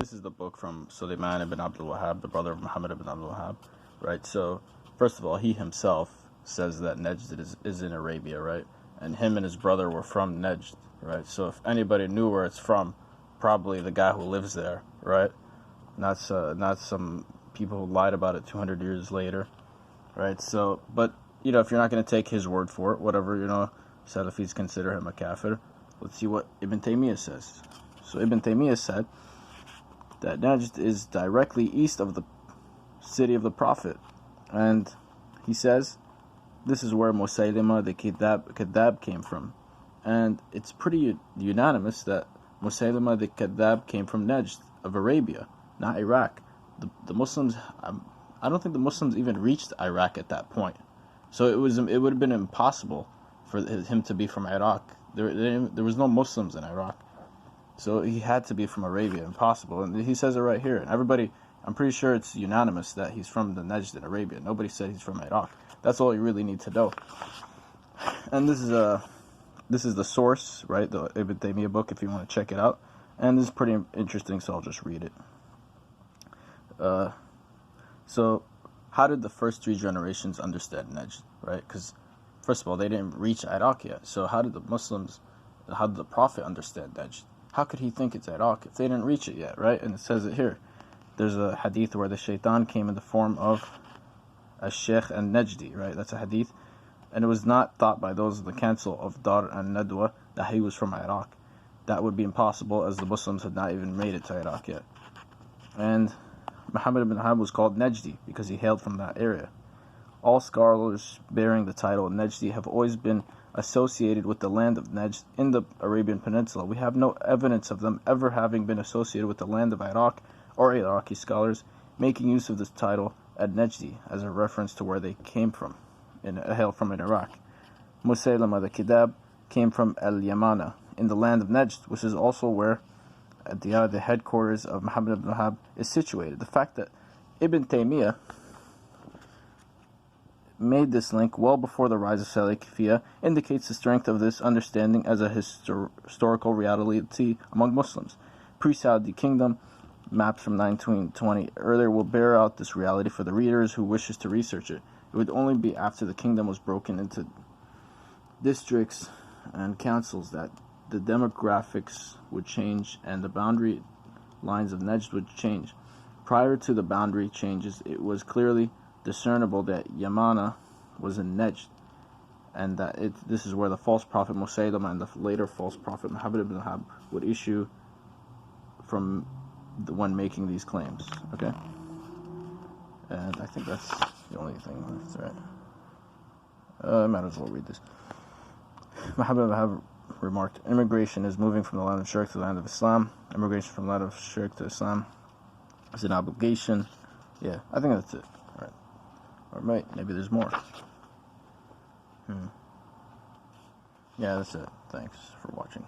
This is the book from Sulaiman ibn Abdul Wahhab, the brother of Muhammad ibn Abdul Wahhab, right? So, first of all, he himself says that Najd is in Arabia, right? And him and his brother were from Najd, right? So if anybody knew where it's from, probably the guy who lives there, right? Not some people who lied about it 200 years later, right? So, but, if you're not going to take his word for it, whatever, Salafis consider him a kafir, let's see what Ibn Taymiyyah says. So Ibn Taymiyyah said that Najd is directly east of the city of the Prophet. And he says this is where Musaylima the Kadhab came from. And it's pretty unanimous that Musaylima the Kadhab came from Najd of Arabia, not Iraq. The Muslims, I don't think the Muslims even reached Iraq at that point. So it would have been impossible for him to be from Iraq. There was no Muslims in Iraq. So he had to be from Arabia, impossible. And he says it right here. And everybody, I'm pretty sure it's unanimous that he's from the Najd in Arabia. Nobody said he's from Iraq. That's all you really need to know. And this is the source, right? The Ibn Taymiyyah book, if you want to check it out. And this is pretty interesting, so I'll just read it. So how did the first three generations understand Najd, right? Because first of all, they didn't reach Iraq yet. So how did the Prophet understand Najd? How could he think it's Iraq if they didn't reach it yet, right? And it says it here. There's a hadith where the shaitan came in the form of a sheikh and Najdi, right? That's a hadith. And it was not thought by those of the council of Dar and Nadwa that he was from Iraq. That would be impossible, as the Muslims had not even made it to Iraq yet. And Muhammad ibn Wahhab was called Najdi because he hailed from that area. All scholars bearing the title Najdi have always been associated with the land of Najd in the Arabian Peninsula. We have no evidence of them ever having been associated with the land of Iraq or Iraqi scholars making use of this title at Najdi as a reference to where they came from, hail from in Iraq. Musaylima the Kadhab came from Al-Yamana in the land of Najd, which is also where the headquarters of Muhammad ibn Wahhab is situated. The fact that Ibn Taymiyyah made this link well before the rise of Salafiyya indicates the strength of this understanding as a historical reality among Muslims. Pre-Saudi kingdom maps from 1920 earlier will bear out this reality for the readers who wishes to research it. It would only be after the kingdom was broken into districts and councils that the demographics would change and the boundary lines of Najd would change. Prior to the boundary changes, it was clearly discernible that Yamana was in Najd, and that this is where the false prophet Musaylima and the later false prophet Muhammad ibn Wahhab would issue from the one making these claims. Okay? And I think that's the only thing that's right. I might as well read this. Muhammad ibn Wahhab remarked, immigration is moving from the land of shirk to the land of Islam. Immigration from the land of shirk to Islam is an obligation. Yeah, I think that's it. Alright. Or maybe there's more. Yeah, that's it. Thanks for watching.